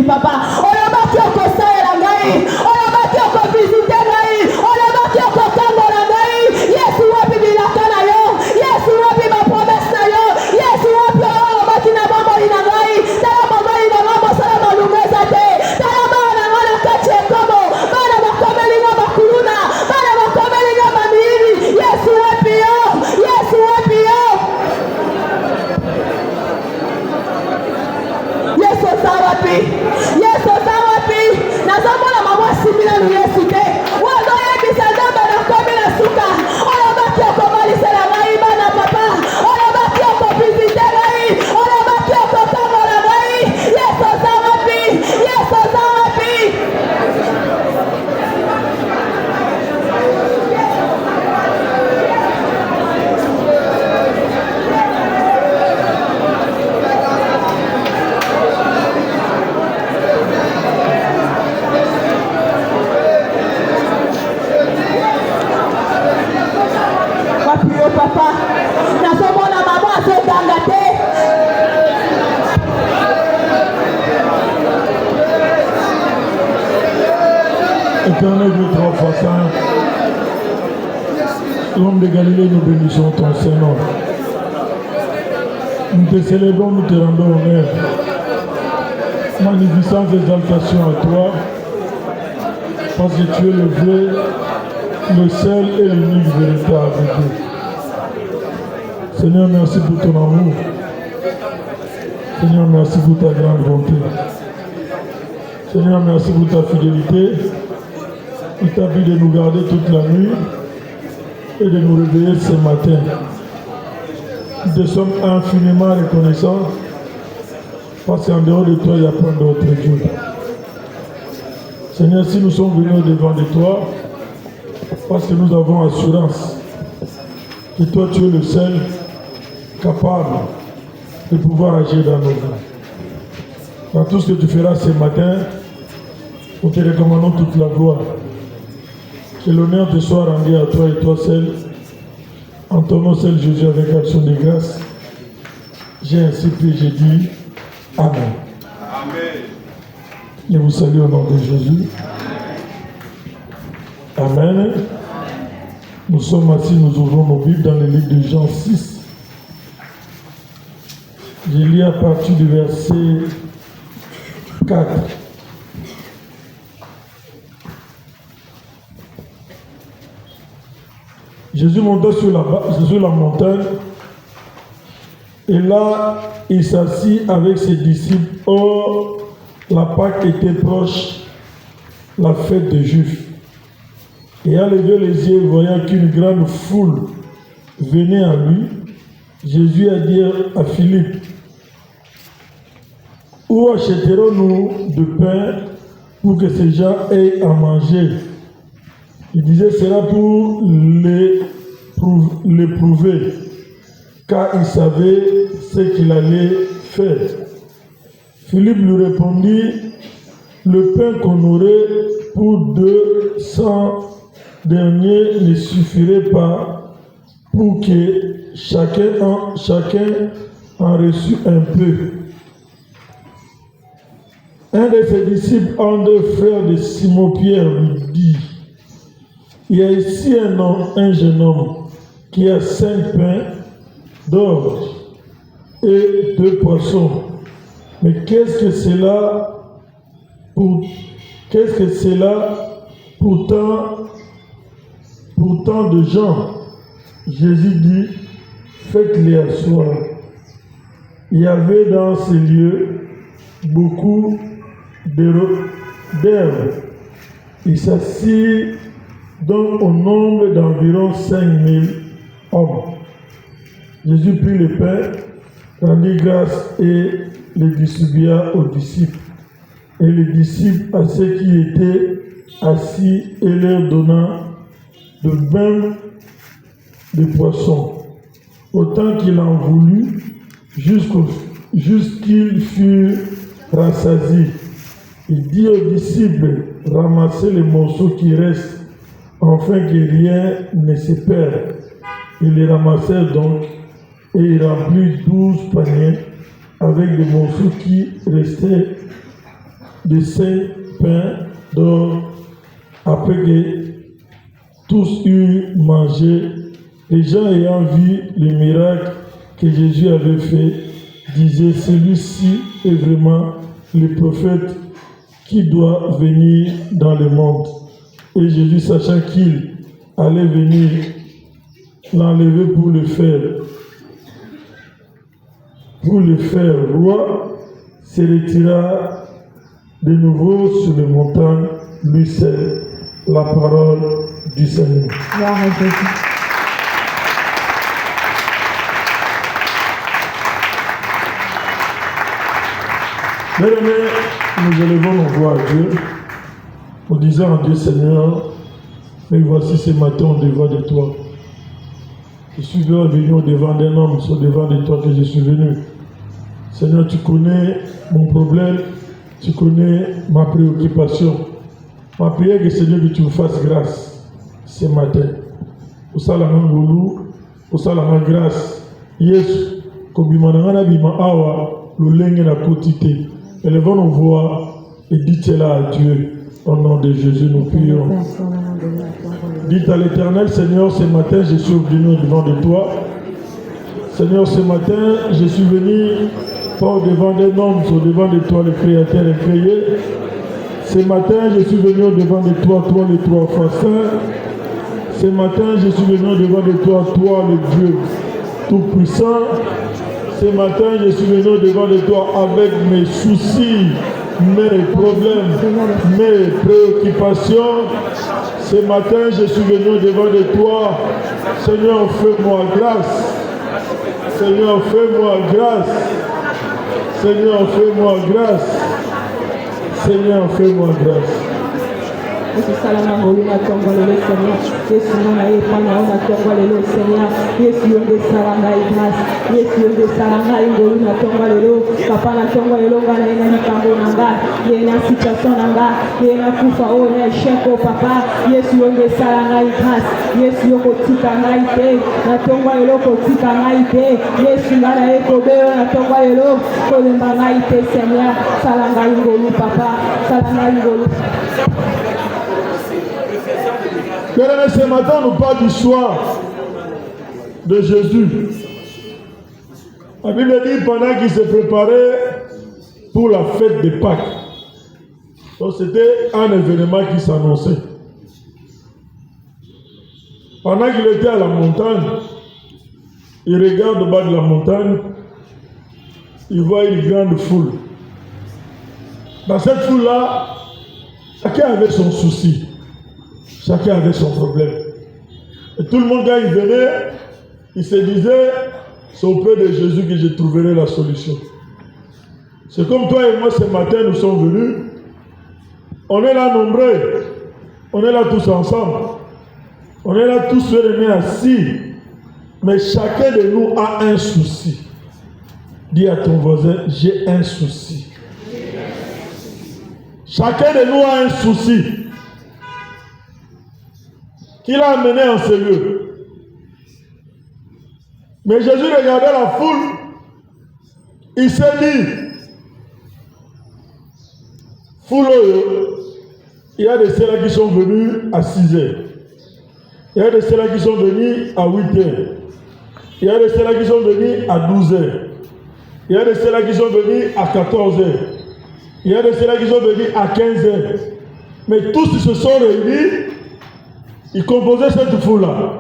papa. Olobaki okosala ngai. Olobaki okovisite ngai. Olobaki okotambola ngai. Yesu wapi bilaka na yo. Yesu wapi ma promesse na yo. Yesu wapi olobaki na bomoi na ngai. Tala bomoi na ngai mosala malumeza te. Tala bana ngai na kati ekomo. Bana bakomeli nga bakuluna. Bana bakomeli nga bamiri. Yesu wapi yo. Yesu wapi yo. Yesu sawapi. Yesu sawapi. Nazamona mama simila no Yesu te. Wazo yebisa namba na komi na suka. Olobaki okomalisa na ngai bana papa. Olobaki okopizite ngai. Olobaki okotambola ngai. Yesu sawapi. Yesu sawapi. Papa, nazomona mama azoganga te. Éternel Dieu trois fois saint, l'homme de Galilée, nous bénissons ton Saint-Nom. Nous te célébrons, nous te rendons honneur. Magnificence et exaltation à toi, parce que tu es le vrai, le seul et l'unique véritable Dieu. Seigneur, merci pour ton amour. Seigneur, merci pour ta grande bonté. Seigneur, merci pour ta fidélité. Il t'a pris de nous garder toute la nuit et de nous réveiller ce matin. Nous te sommes infiniment reconnaissants parce qu'en dehors de toi, il n'y a pas d'autre Dieu. Seigneur, si nous sommes venus devant de toi, parce que nous avons assurance que toi, tu es le seul capable de pouvoir agir dans nos vies. Dans tout ce que tu feras ce matin, nous te recommandons toute la gloire. Que l'honneur te soit rendu à toi et toi seul. En ton nom seul, Jésus, avec action de grâce. J'ai ainsi prié, j'ai dit Amen. Amen. Je vous salue au nom de Jésus. Amen. Nous sommes assis, nous ouvrons nos Bibles dans le livre de Jean 6. Je lis à partir du verset 4. Jésus monta sur la montagne et là, il s'assit avec ses disciples. Or, la Pâque était proche, la fête des Juifs. Et à lever les yeux, voyant qu'une grande foule venait à lui, Jésus a dit à Philippe, « Où achèterons-nous de pain pour que ces gens aient à manger ?» Il disait cela pour l'éprouver, car il savait ce qu'il allait faire. Philippe lui répondit, « Le pain qu'on aurait pour 200 derniers ne suffirait pas pour que chacun en reçût un peu. » Un de ses disciples, André, frère de Simon-Pierre, lui dit, « Il y a ici un jeune homme qui a 5 pains d'orge et 2 poissons. Mais qu'est-ce que cela pour tant de gens? » Jésus dit, « Faites-les asseoir. » Il y avait dans ces lieux beaucoup d'herbes. Il s'assit donc au nombre d'environ 5000 hommes. Jésus prit le pain, rendit grâce et le distribua aux disciples. Et les disciples à ceux qui étaient assis et leur donna de même des poissons, autant qu'il en voulut, jusqu'ils furent rassasiés. Il dit aux disciples, ramassez les morceaux qui restent, afin que rien ne se perde. Ils les ramassèrent donc, et il remplit 12 paniers avec des morceaux qui restaient. de 5 pains d'or. Après que tous eurent mangé, les gens ayant vu le miracle que Jésus avait fait, disaient, celui-ci est vraiment le prophète qui doit venir dans le monde. Et Jésus, sachant qu'il allait venir l'enlever pour le faire roi, se retira de nouveau sur les montagnes, lui seul, la parole du Seigneur. Gloire à Jésus. Bien-aimés, nous élevons nos voix à Dieu, en disant à Dieu, Seigneur, mais voici ce matin au-devant de toi. Je suis venu au-devant d'un homme, c'est au-devant de toi que je suis venu. Seigneur, tu connais mon problème, tu connais ma préoccupation. Ma prière est, Seigneur, que tu me fasses grâce ce matin. Au salaman goulou, au salaman grâce. Yes, comme bimanana bima awa, l'olenge na kotite. Élevons nos voix et dites-la à Dieu. Au nom de Jésus, nous prions. Dites à l'Éternel, Seigneur, ce matin, je suis venu devant de toi. Seigneur, ce matin, je suis venu pas au devant d'un homme, au devant de toi, le Créateur et créé. Ce matin, je suis venu au devant de toi, toi, les trois fois saints. Ce matin, je suis venu au devant de toi, toi, le Dieu tout-puissant. Ce matin, je suis venu au devant de toi avec mes soucis, mes problèmes, mes préoccupations. Ce matin, je suis venu au devant de toi. Seigneur, fais-moi grâce. Seigneur, fais-moi grâce. Seigneur, fais-moi grâce. Seigneur, fais-moi grâce. Yesu salama ngoluna tongo lelo Seigneur. Yesu mwana epana ona tongo lelo Seigneur. Yesu yonde salama grâce. Yesu yonde salama ngoluna tongo lelo. Papa na tongo lelo ngana ina mikambo nanga. Yena situation nanga. Yena kufa o na sheko papa. Yesu yonde salama grâce. Yesu yoko tika ngaite. Na tongo lelo ko tika ngaite. Yesu ngana eko beo na tongo lelo. Ko lemba ngaite Seigneur. Salama ngolu papa. Salama ngolu. Bien-aimés, ce matin, nous parlons du soir de Jésus. La Bible dit pendant qu'il se préparait pour la fête de Pâques. Donc c'était un événement qui s'annonçait. Pendant qu'il était à la montagne, il regarde au bas de la montagne, il voit une grande foule. Dans cette foule-là, chacun avait son souci. Chacun avait son problème. Et tout le monde, quand il venait, il se disait, c'est auprès de Jésus que je trouverai la solution. C'est comme toi et moi ce matin, nous sommes venus. On est là nombreux. On est là tous ensemble. On est là tous réunis assis. Mais chacun de nous a un souci. Dis à ton voisin, j'ai un souci. Chacun de nous a un souci qu'il a amené en ce lieu. Mais Jésus regardait la foule, il s'est dit, foule, il y a de ceux-là qui sont venus à 6 heures. Il y a de ceux-là qui sont venus à 8 heures. Il y a de ceux-là qui sont venus à 12 heures. Il y a de ceux-là qui sont venus à 14 heures. Il y a de ceux-là qui sont venus à 15 heures. Mais tous ils se sont réunis. Ils composaient cette foule-là.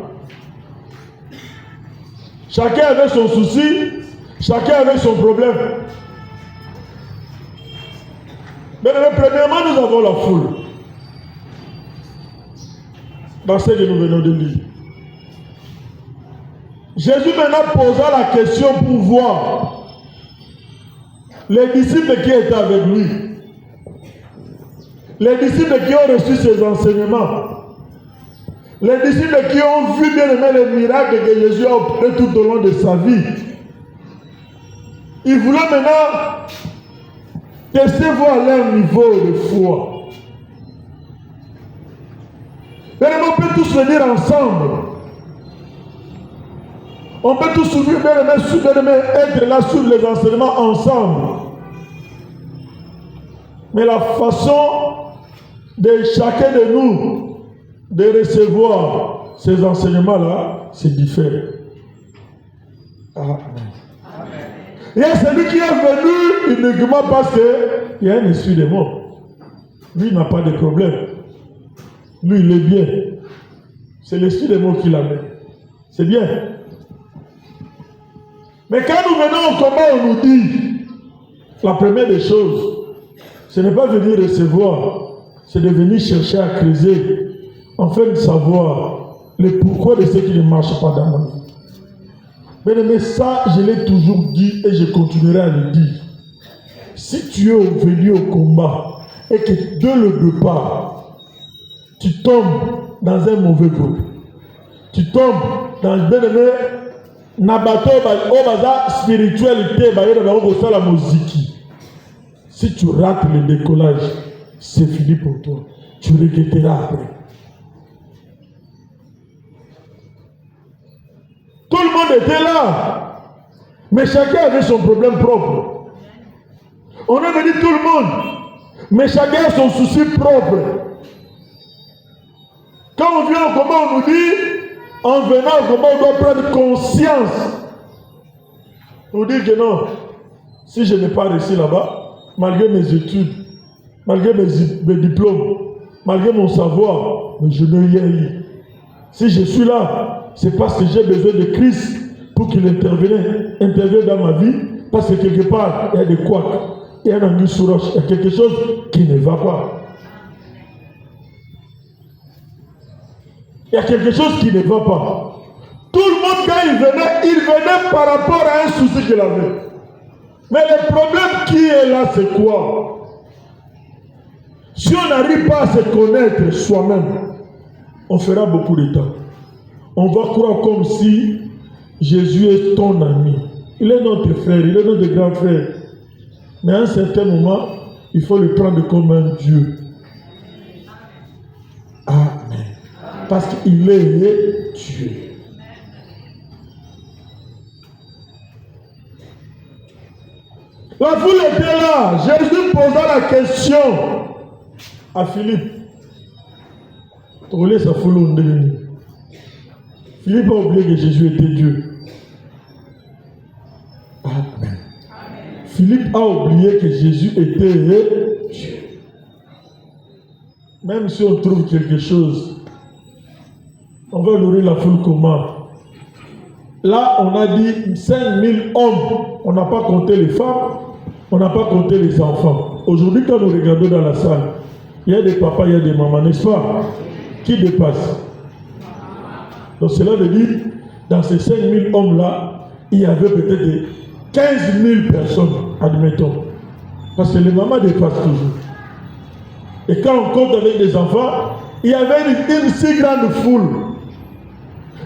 Chacun avait son souci, chacun avait son problème. Mais premièrement, nous avons la foule. Dans ce que nous venons de lire. Jésus maintenant posa la question pour voir les disciples qui étaient avec lui. Les disciples qui ont reçu ses enseignements. Les disciples qui ont vu bien aimé les miracles que Jésus a opérés tout au long de sa vie. Ils voulaient maintenant tester voir leur niveau de foi. Mais on peut tous venir ensemble. On peut tous être là sur les enseignements ensemble. Mais la façon de chacun de nous de recevoir ces enseignements-là, c'est différent. Amen. Il y a celui qui est venu uniquement parce qu'il y a un esprit de mort. Lui, il n'a pas de problème. Lui, il est bien. C'est l'esprit des mots qui l'amène. C'est bien. Mais quand nous venons au combat, on nous dit, la première des choses, ce n'est pas venir recevoir, c'est de venir chercher à creuser, afin de savoir le pourquoi de ce qui ne marche pas dans ma vie. Mais ça, je l'ai toujours dit et je continuerai à le dire. Si tu es venu au combat et que dès le départ, tu tombes dans un mauvais groupe, tu tombes dans un bateau spiritualité, la musique. Si tu rates le décollage, c'est fini pour toi. Tu regretteras après. Tout le monde était là, mais chacun avait son problème propre. On a venu tout le monde, mais chacun a son souci propre. Quand on vient au combat, on nous dit, en venant au combat, on doit prendre conscience. On dit que non, si je n'ai pas réussi là-bas, malgré mes études, malgré mes diplômes, malgré mon savoir, mais je n'ai rien eu. Si je suis là, c'est parce que j'ai besoin de Christ pour qu'il intervienne dans ma vie, parce que quelque part, il y a des couacs, il y a un anguille sous roche, il y a quelque chose qui ne va pas. Il y a quelque chose qui ne va pas. Tout le monde, quand il venait par rapport à un souci qu'il avait. Mais le problème qui est là, c'est quoi? Si on n'arrive pas à se connaître soi-même, on fera beaucoup de temps. On va croire comme si Jésus est ton ami. Il est notre frère, il est notre grand frère. Mais à un certain moment, il faut le prendre comme un Dieu. Amen. Parce qu'il est Dieu. La foule était là. Jésus posa la question à Philippe. Trouvez sa foule au début. Philippe a oublié que Jésus était Dieu. Amen. Philippe a oublié que Jésus était Dieu. Même si on trouve quelque chose, on va nourrir la foule comment? Là, on a dit 5000 hommes. On n'a pas compté les femmes, on n'a pas compté les enfants. Aujourd'hui, quand nous regardons dans la salle, il y a des papas, il y a des mamans, n'est-ce pas? Qui dépassent? Donc cela veut dire, dans ces 5000 hommes-là, il y avait peut-être 15 000 personnes, admettons. Parce que les mamans dépassent toujours. Et quand on compte avec des enfants, il y avait une si grande foule.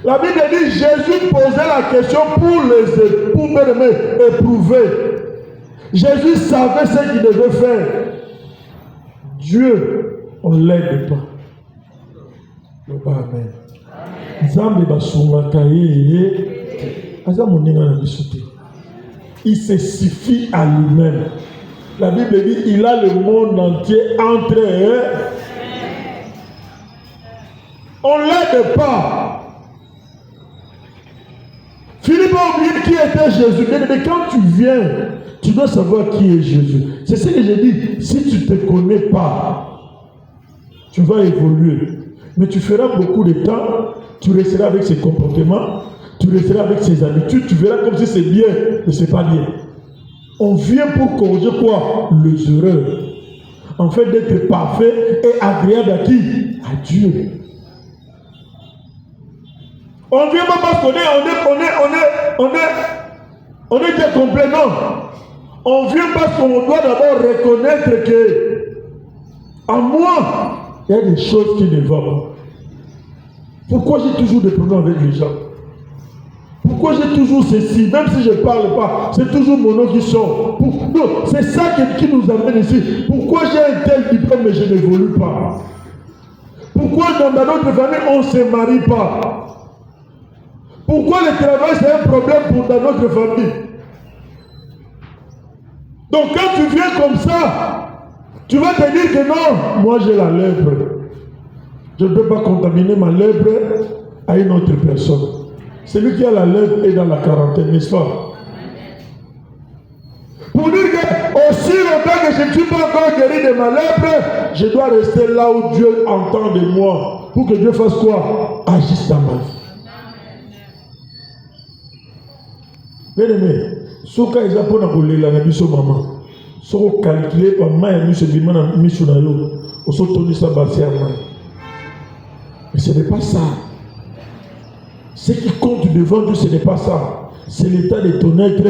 La Bible dit, Jésus posait la question pour éprouver. Jésus savait ce qu'il devait faire. Dieu, on ne l'aide pas. Amen. Il se suffit à lui-même. La Bible dit il a le monde entier entre eux. On ne l'aide pas. Philippe a oublié qui était Jésus. Mais quand tu viens, tu dois savoir qui est Jésus. C'est ce que j'ai dit. Si tu ne te connais pas, tu vas évoluer. Mais tu feras beaucoup de temps, tu resteras avec ses comportements, tu resteras avec ses habitudes, tu verras comme si c'est bien, mais ce n'est pas bien. On vient pour corriger quoi? Les erreurs. En fait, d'être parfait et agréable à qui? À Dieu. On ne vient pas parce qu'on est déjà complet, non. On vient parce qu'on doit d'abord reconnaître que en moi, il y a des choses qui ne vont pas. Pourquoi j'ai toujours des problèmes avec les gens? Pourquoi j'ai toujours ceci? Même si je ne parle pas, c'est toujours mon nom qui sort. Non, c'est ça qui nous amène ici. Pourquoi j'ai un tel diplôme mais je n'évolue pas? Pourquoi dans notre famille on ne se marie pas? Pourquoi le travail c'est un problème dans notre famille? Donc quand tu viens comme ça, Tu vas te dire que non, moi j'ai la lèpre. Je ne peux pas contaminer ma lèpre à une autre personne. Celui qui a la lèpre est dans la quarantaine, n'est-ce pas? Pour dire que aussi longtemps que je ne suis pas encore guéri de ma lèpre, je dois rester là où Dieu entend de moi. Pour que Dieu fasse quoi? Agisse dans ma vie. Bien aimé, ce cas est pour nous la maman. Si vous calculez par main, nous sommes mis sur la loi. On se tourne ça basé à main. Mais ce n'est pas ça. Ce qui compte devant Dieu, ce n'est pas ça. C'est l'état de ton être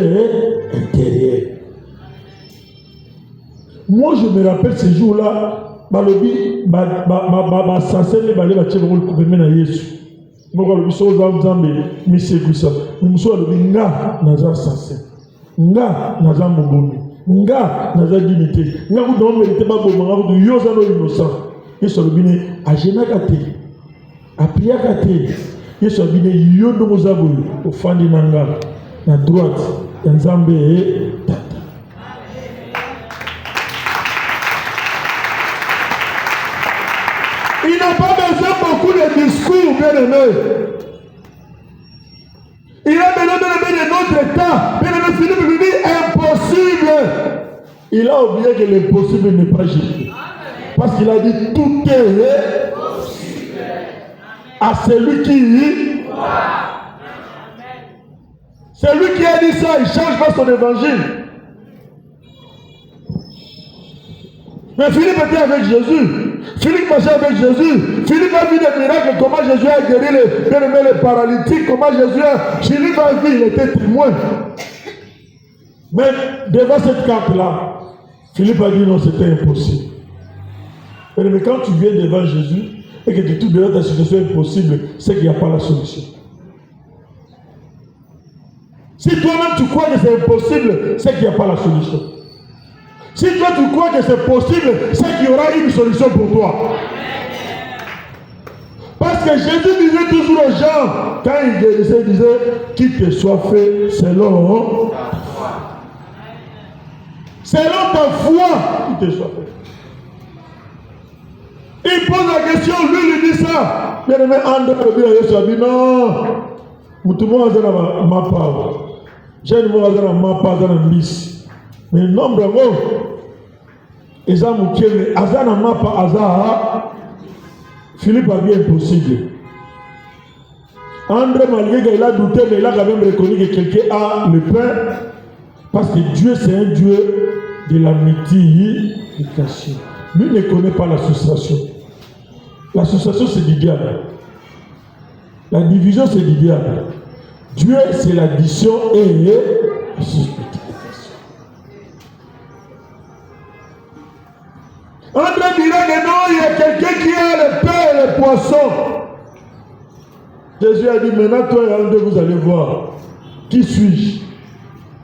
intérieur. Moi, je me rappelle ce jour-là, balobi ba sasene bale ba tsheba go kupeme na Yesu. Mo go lobi so za nzambe mi seguisa. Mo so lobi nga na za sase. Nga na za mboni. Nga na za dignité. Nga go don mériter ba bo nga go yo za no innocent. Yesu lobi ne ajena kate. Apia kate. Yesu lobi ne yo ndo za bo ofandi nanga na droite ya nzambe tata. Il n'a pas besoin beaucoup de discours, bien aimé. Il a besoin de notre temps. Bien aimé, Philippe lui dit impossible. Il a oublié que l'impossible n'est pas Jésus. Parce qu'il a dit tout est possible à celui qui croit. Celui qui a dit ça, il ne change pas son évangile. Mais Philippe était avec Jésus. Philippe marchait avec Jésus. Philippe a vu des miracles, comment Jésus a guéri les paralytiques, comment Philippe a vu, il était témoin. Mais devant cette carte-là, Philippe a dit non, c'était impossible. Mais quand tu viens devant Jésus et que tu trouves devant ta situation impossible, c'est qu'il n'y a pas la solution. Si toi-même tu crois que c'est impossible, c'est qu'il n'y a pas la solution. Si toi tu crois que c'est possible, c'est qu'il y aura une solution pour toi. Parce que Jésus disait toujours aux gens, quand il guérissait, il disait, qu'il te soit fait selon ta foi. Selon ta foi, qu'il te soit fait. Il pose la question, lui il dit ça. Bien aimé, André a dit non. Tout le monde a ma part. J'ai une mot à ma part dans la liste. Mais non, bravo. Ils ont mouillé, mais Azana n'a pas Azar. Philippe a dit impossible. André, malgré qu'il a douté, mais il a quand même reconnu que quelqu'un a le pain. Parce que Dieu, c'est un Dieu de la multiplication. Lui ne connaît pas l'association. L'association, c'est du diable. La division, c'est du diable. Dieu, c'est l'addition et la multiplication. André dirait que non, il y a quelqu'un qui a le pain et le poisson. Jésus a dit, maintenant toi et André, vous allez voir. Qui suis-je?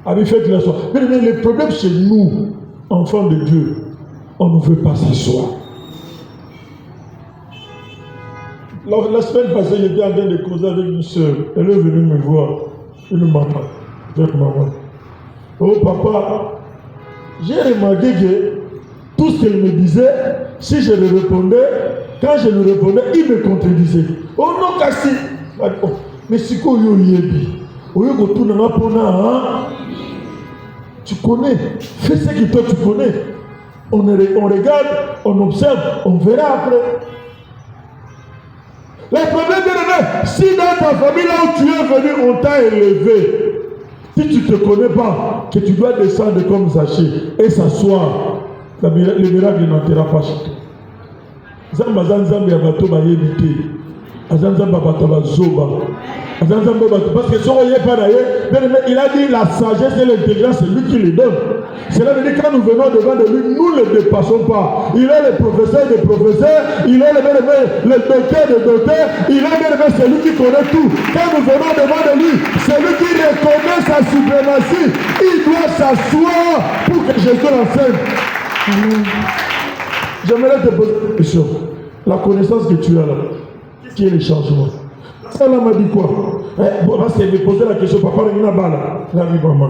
Avec fait la soirée. Mais le problème chez nous, enfants de Dieu, on ne veut pas s'asseoir. La semaine passée, j'étais en train de causer avec une soeur. Elle est venue me voir. Une maman. Oh papa, j'ai remarqué que tout ce qu'elle me disait, si je le répondais, quand je lui répondais, il me contredisait. Oh non, Kassi. Mais c'est quoi yo yebi? Tu connais. Fais ce que toi tu connais. On regarde, on observe, on verra après. Le problème est si dans ta famille là où tu es venu, on t'a élevé, si tu ne te connais pas, que tu dois descendre comme Zachée et s'asseoir, le miracle n'entrera pas chez toi. Parce que il a dit la sagesse et l'intelligence, c'est lui qui les donne. Cela veut dire que quand nous venons devant de lui, nous ne le dépassons pas. Il est le professeur des professeurs, il est le docteur des docteurs, il est celui qui connaît tout. Quand nous venons devant de lui, celui qui reconnaît sa suprématie, il doit s'asseoir pour que Jésus l'enseigne. J'aimerais te poser une question. La connaissance que tu as là, qui est le changement? Ça là m'a dit quoi? Parce qu'elle me posait la question, papa, il y a une balle. La vie maman.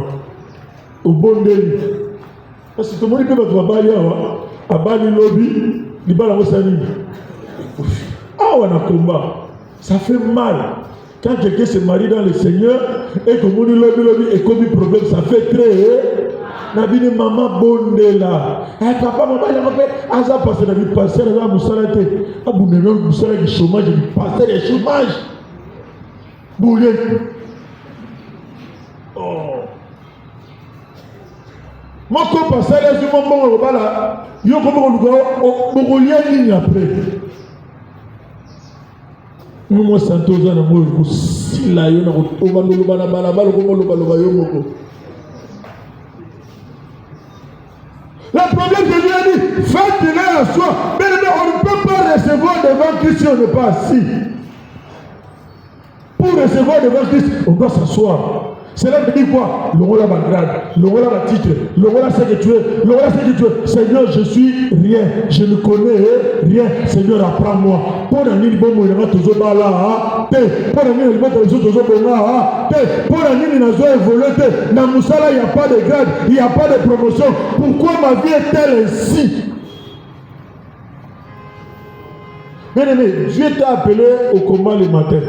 Au bon délire. Parce que tout le monde peut être balle. Abali lobby, libala mosani. Ah, on a combat. Ça fait mal. Quand quelqu'un se marie dans le Seigneur et que mon lobby et comme problème, ça fait très. Nabine maman bonde là. Papa, maman, il a fait Aza passer la vie passée, elle a moussalate. Aboune, moussalate du chômage, du passé du chômage. Boulé. Oh. Moi, quand je passe à ce moment, je vais vous dire après. Moi, je suis là, je suis là, je le problème, je lui ai dit, faites-le à soi. Mais on ne peut pas recevoir devant Christ si on n'est pas assis. Pour recevoir devant Christ, on doit s'asseoir. Cela veut dire quoi? Le rôle à ma grade, le rôle à ma titre, le rôle à ce que tu es, le rôle à ce que tu es. Seigneur, je suis rien, je ne connais rien. Seigneur, apprends-moi. Pour un nid, bon, il y a toujours là, pour un nid, il y a toujours là, pour un nid, il y a évolué. Dans Moussala, il n'y a pas de grade, il n'y a pas de promotion. Pourquoi ma vie est-elle ainsi? Bien aimé, Dieu t'a appelé au combat le matin.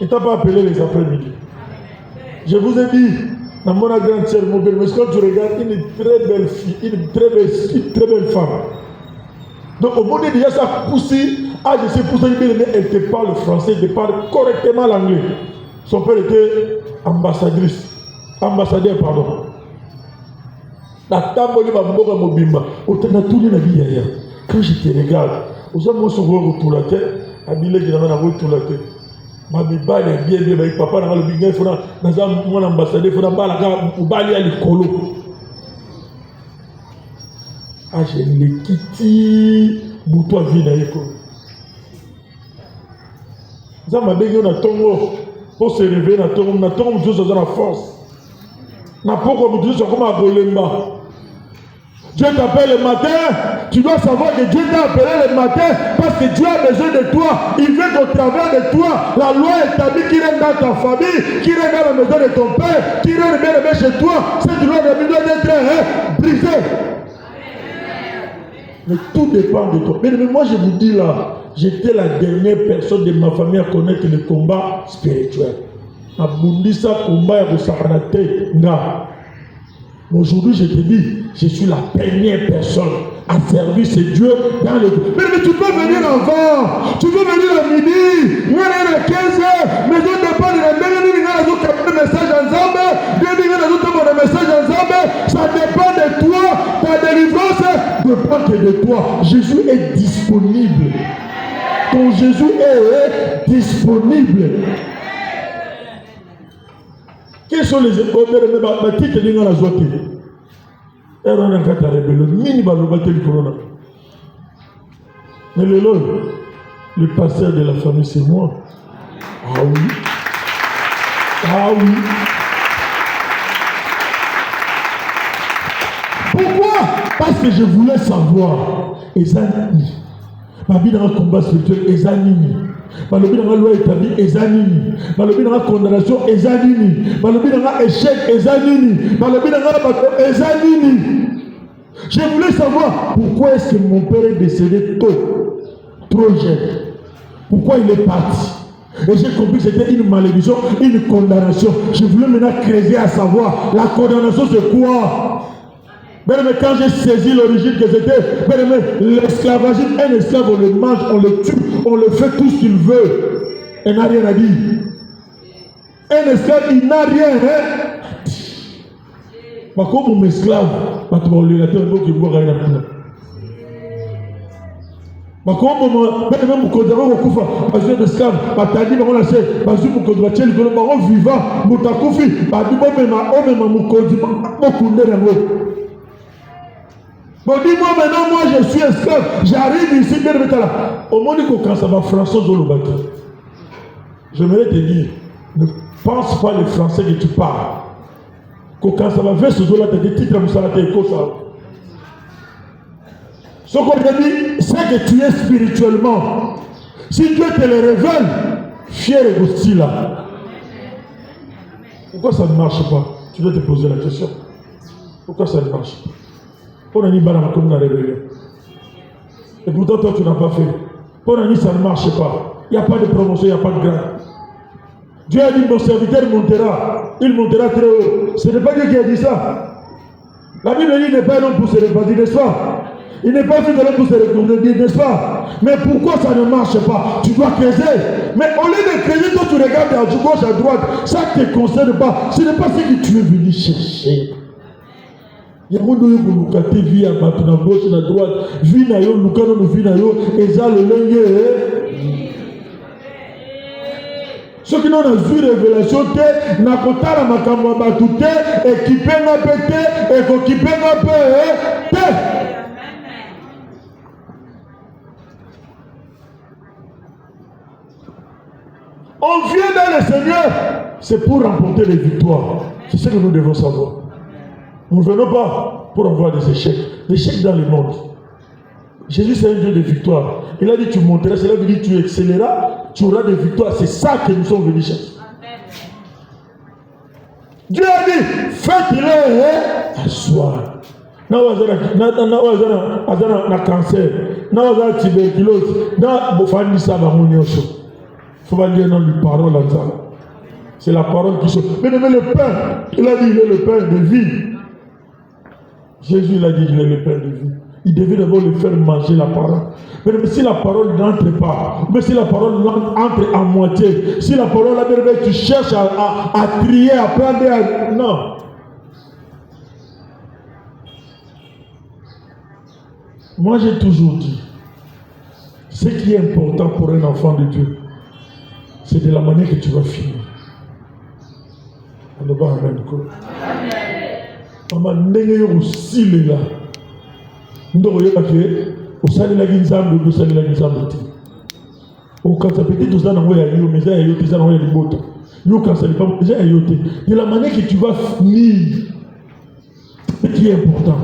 Il ne t'a pas appelé les après-midi. Je vous ai dit, dans mon grande sœur, mon belle, mais quand tu regardes une très belle fille, une très belle femme. Donc au moment où déjà ça poussé, je sais pour ça elle te parle français, elle te parle correctement l'anglais. Son père était ambassadeur, pardon. La tamboli va mboka mobimba, otana tourner la vie ailleurs. Quand je te regarde, aux hommes se voient autour de la tête, habillé qui n'a pas autour de la tête. Ma bibale est bien, mais papa n'a pas le bigay, il faut mon ambassadeur, il faut pas la gare, il faut pas aller à l'école. Ah, je l'ai quitté, bouton vie dans l'école. Ça m'a dit qu'on a tongo, pour se réveiller, on a tongo, Dieu dans la force. N'a pas comme Dieu, c'est comme un golemba. Dieu t'appelle le matin, tu dois savoir que Dieu t'a appelé le matin parce que Dieu a besoin de toi. Il veut qu'au travers de toi, la loi établit qui règne dans ta famille, qui règne dans la maison de ton père, qui règne bien aimé chez toi. Cette loi doit être brisée. Mais tout dépend de toi. Mais moi je vous dis là, j'étais la dernière personne de ma famille à connaître le combat spirituel. Abundisa combat ya kosakanate nga. Aujourd'hui, je te dis, je suis la première personne à servir ce Dieu dans le... Mais tu peux venir avant, tu peux venir à midi, moi à 15h, mais je ne pas de la message ensemble, message ensemble, ça dépend de toi, ta délivrance dépend que de toi. Jésus est disponible. Ton Jésus est disponible. Quels sont les titres de la joie? Mais le pasteur de la famille, c'est moi. Ah oui. Ah oui. Pourquoi? Parce que je voulais savoir. Ezanini. Ma vie dans un combat spirituel, Ezanini. Malobi dans la loi établie, Ezanini. Malobi dans la condamnation, Ezanini. Malobi dans l'échec, Ezanini. Malobi dans la bateau, Ezanini. Je voulais savoir pourquoi est-ce que mon père est décédé tôt, trop jeune. Pourquoi il est parti. Et j'ai compris que c'était une malédiction, une condamnation. Je voulais maintenant creuser à savoir la condamnation c'est quoi. Mais quand j'ai saisi l'origine que c'était, l'esclavagisme, un esclave, on le mange, on le tue, on le fait tout ce qu'il veut. Il n'a rien à dire. Un esclave, il n'a rien. Hein? Mais comme mon esclave, tu vas lui laisser un mot qui voit rien. Mais comme même quand on a kufa, parce que esclave, tu dit on a fait, parce que quand on a tué le baron vivant, mutakufi, bah du bon même on dit beaucoup de bon, dis-moi maintenant, moi je suis esclave, j'arrive ici, bien de là. Au moment où quand ça va français dans le bateau, j'aimerais te dire, ne pense pas le français que tu parles. Quand ça va faire ce jour-là, tu as des titres à Moussalate et Kosa. Ce qu'on te dit, c'est que tu es spirituellement. Si Dieu te le révèle, fier et hostile là. Pourquoi ça ne marche pas? Tu dois te poser la question. Pourquoi ça ne marche pas? On a mis balance comme on a révélé. Et pourtant, toi, tu n'as pas fait. Pour un ça ne marche pas. Il n'y a pas de promotion, il n'y a pas de grade. Dieu a dit, mon serviteur montera. Il montera très haut. Ce n'est pas Dieu qui a dit ça. La Bible dit, il n'est pas un homme pour se répartir, n'est-ce pas? Il n'est pas fait de l'homme pour se répartir, n'est-ce pas? Mais pourquoi ça ne marche pas? Tu dois creuser. Mais au lieu de creuser, toi tu regardes à gauche, à droite. Ça ne te concerne pas. Ce n'est pas ce que tu es venu chercher. Il y a un monde où vous avez vu à gauche et à droite. Vu na yo, Lucano nous vu na yo, et ça le lingue. Ceux qui n'ont pas vu révélation, n'a pas la makambo batute, équipé n'a pété, équipé n'a pété. On vient dans le Seigneur, c'est pour remporter les victoires. C'est ce que nous devons savoir. Nous ne venons pas pour avoir des échecs. L'échec dans le monde. Jésus, c'est un Dieu de victoire. Il a dit, tu monteras, cela veut dire, tu excelleras, tu auras des victoires. C'est ça que nous sommes venus chercher. Dieu a dit, faites-le à soi. Na cancer, na tuberculose, na bofani sabamunyoso. Il faut pas dire non, les paroles là. C'est la parole qui sauve. Mais le pain, il a dit, il est le pain de vie. Jésus il a dit qu'il est le pain de vie. Il devait d'abord le faire manger la parole. Mais si la parole n'entre pas, mais si la parole entre à moitié, si la parole là, tu cherches à trier, à prendre, non. Moi j'ai toujours dit, ce qui est important pour un enfant de Dieu, c'est de la manière que tu vas finir. On ne va pas en maman, ndenge aussi les là. Nous avons au salut la guinzambe, au salut la guinzambe. Au quand ça peut être tout ça dans le yo, mais ça y est, ça dans le boto. Yo quand ça n'est pas déjà yoté. De la manière que tu vas finir, c'est qui est important.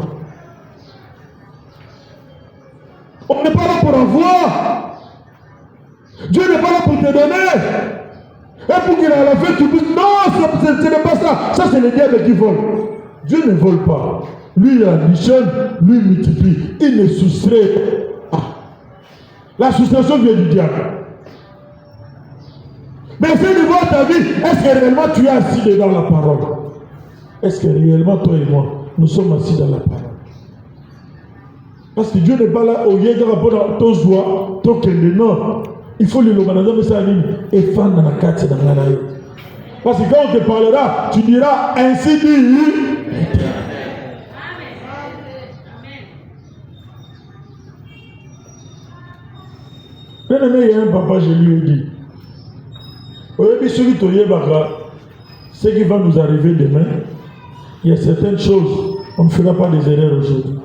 On n'est pas là pour avoir. Dieu n'est pas là pour te donner. Et pour qu'il ait la fin, tu dis non, ce n'est pas ça. Ça, c'est le diable qui vole. Dieu ne vole pas. Lui, il additionne, lui, il multiplie. Il ne soustrait pas. La soustraction vient du diable. Mais c'est de voir ta vie. Est-ce que réellement tu es assis dans la parole? Est-ce que réellement toi et moi, nous sommes assis dans la parole? Parce que Dieu n'est pas là au lieu de rapport à ton joie, ton kende, non. Il faut le lomanazo, mais ça a dit, et fan dans la carte, dans la naïe. Parce que quand on te parlera, tu diras, ainsi dit. Bien aimé, il y a un papa, je lui ai dit, ce qui va nous arriver demain, il y a certaines choses, on ne fera pas des erreurs aujourd'hui.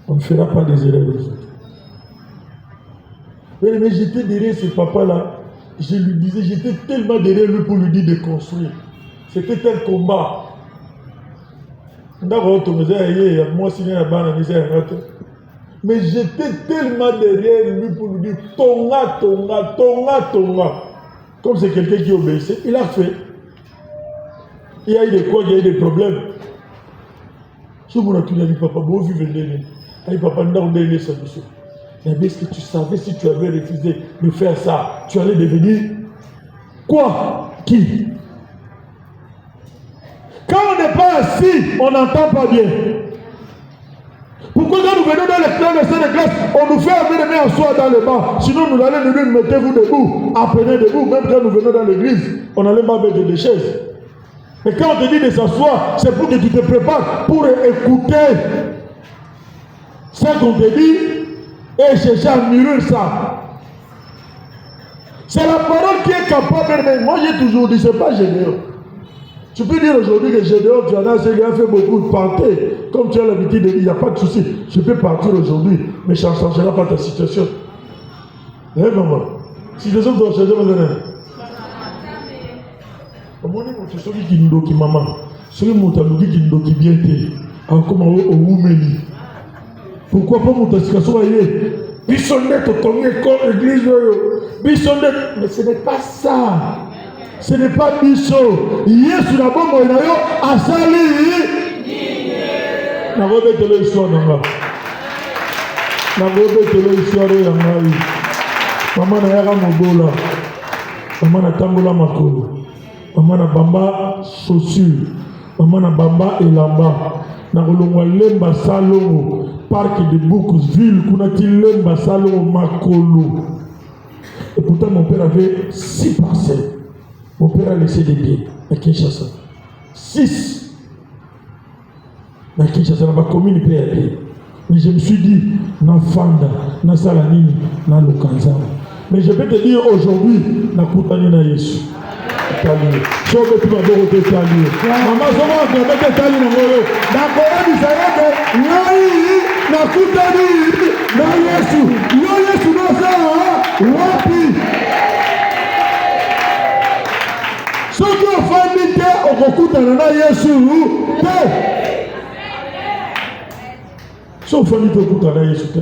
On ne fera pas des erreurs aujourd'hui. Bien aimé, j'étais derrière ce papa-là, je lui disais, j'étais tellement derrière lui pour lui dire de construire. C'était un combat. Mais j'étais tellement derrière lui pour lui dire tonga, tonga, tonga, tonga. Comme c'est quelqu'un qui obéissait, il a fait. Il y a eu des quoi, il y a eu des problèmes. Je me suis dit, papa, bon, vive le nez. Il papa, non, on est solution. Mais est-ce que tu savais si tu avais refusé de faire ça, tu allais devenir quoi? Qui? Quand on n'est pas assis, on n'entend pas bien. Pourquoi quand nous venons dans les plans de scène de glace, on nous fait amener les mains à soi dans les bancs? Sinon nous allons nous dire, mettez-vous debout, apprenez debout. Même quand nous venons dans l'église, on n'allait pas mettre des chaises. Mais quand on te dit de s'asseoir, c'est pour que tu te prépares pour écouter ça qu'on te dit et chercher à mûrir ça. C'est la parole qui est capable. Mais moi j'ai toujours dit, c'est pas généreux. Tu peux dire aujourd'hui que Gédéon, tu en as fait beaucoup de partir. Comme tu as l'habitude de dire, il n'y a pas de souci. Je peux partir aujourd'hui, mais ça ne changera pas ta situation. Eh maman, si les hommes doivent changer, maintenant. Comment est-ce que celui qui nous dit maman, celui qui nous dit bien, comme au Oumeni. Pourquoi pas mon tascation ailleurs? Bissonnette, ton église, bissonnette. Mais ce n'est pas ça. Ce n'est pas biso. Yesu na bombo na yo asali. Na robe de l'histoire na. Na bobetelo histoire ya ngai. Mama na yaka mobola. Mama na tambola makolo. Mama na bamba chaussure. Mama na bamba elamba. Na kolongwa lemba salongo. Parc de Boucousville. Kuna ti lemba salongo makolo. Et pourtant mon père avait 6 parcelles. Mon père a laissé des biens à Kinshasa. 6. À Kinshasa, dans ma commune PAP. Mais je me suis dit, Nafanda, Nasalanini, Nalokanza. Mais je vais te dire aujourd'hui, Nakutani na Yesu. Tali. Sobe tu vas doroter tali. Maman soba tu vas tali na moyo. Nakora bisayake, nai nakutani na Yesu. Yo Yesu na sawa, wapi? Soki ofandi te okokutana na Yesu te. So ofandi te okutana na Yesu te.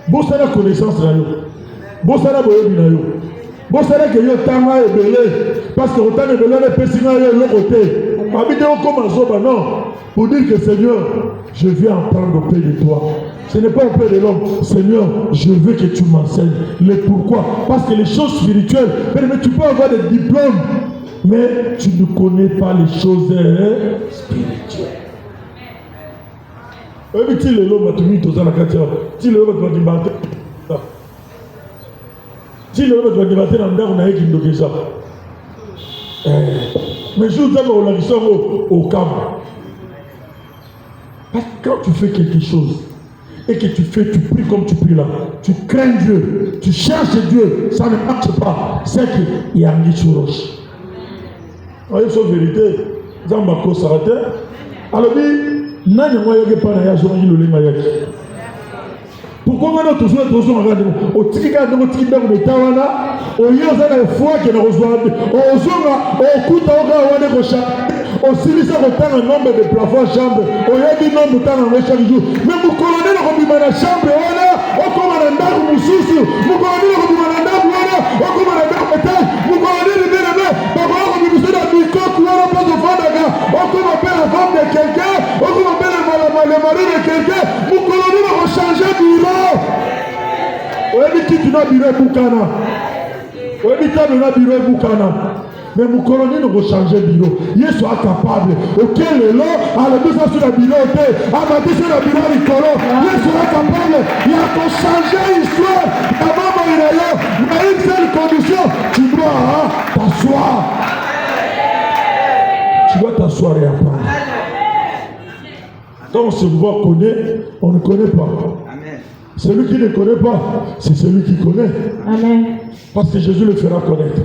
Bosala connaissance na yo. Bosala boyebi na yo. Bosala ke yo tanga ebele parce que autant ebele na pesinga yo loko te. Babide okoma zoba non. Pour dire que Seigneur, je viens apprendre auprès de toi. Ce n'est pas auprès de l'homme. Seigneur, je veux que tu m'enseignes. Le pourquoi? Parce que les choses spirituelles, mais tu peux avoir des diplômes, mais tu ne connais pas les choses spirituelles. Oui, tu le l'homme, tu mis tout ça dans la quartier. Tu le l'homme, tu vas débattre. Tu le l'homme, tu vas débattre dans le temps où on a écrit de ça. Mais je vous donne la mission au camp. Parce que quand tu fais quelque chose et que tu pries comme tu pries là, tu crains Dieu, tu cherches Dieu, ça ne marche pas. C'est qu'il y a un lit sur roche. Voyez, c'est la vérité. Zambako Sarate. Alors, il n'y a pas de raison de pourquoi on a toujours regardé au tika de notre tika de Tawana, au Yaza la foi qui nous reçoit, au Zonga, au Kuta, au Wanekocha, au Silisa, au temps un nombre de plafonds chambre, au Yabi nombre de temps en chaque jour. Mais vous colonez le Robima la chambre, au commandant ou Moussou, vous colonez le Robima au commandant pétage, vous colonez le Bénévé, par rapport au ministère de la Bicoque, ou à la place de Fandaga, au commandant la femme de quelqu'un, au commandant le mari de quelqu'un, vous colonez le changer bureau. Oui, tu n'as bureau Boukana. Oui, tu n'as bureau Boukana. Mais mon colonel nous changer bureau. Il soit capable. Auquel est là, à la deux sur la bureau, à la deux sur la bureau du colon. Il sera capable. Il a pour changer l'histoire. D'abord, il est là. Mais une seule condition. Tu dois t'asseoir. Tu dois t'asseoir et apprendre. Quand on se voit connaître, on ne connaît pas. Celui qui ne connaît pas, c'est celui qui connaît. Amen. Parce que Jésus le fera connaître.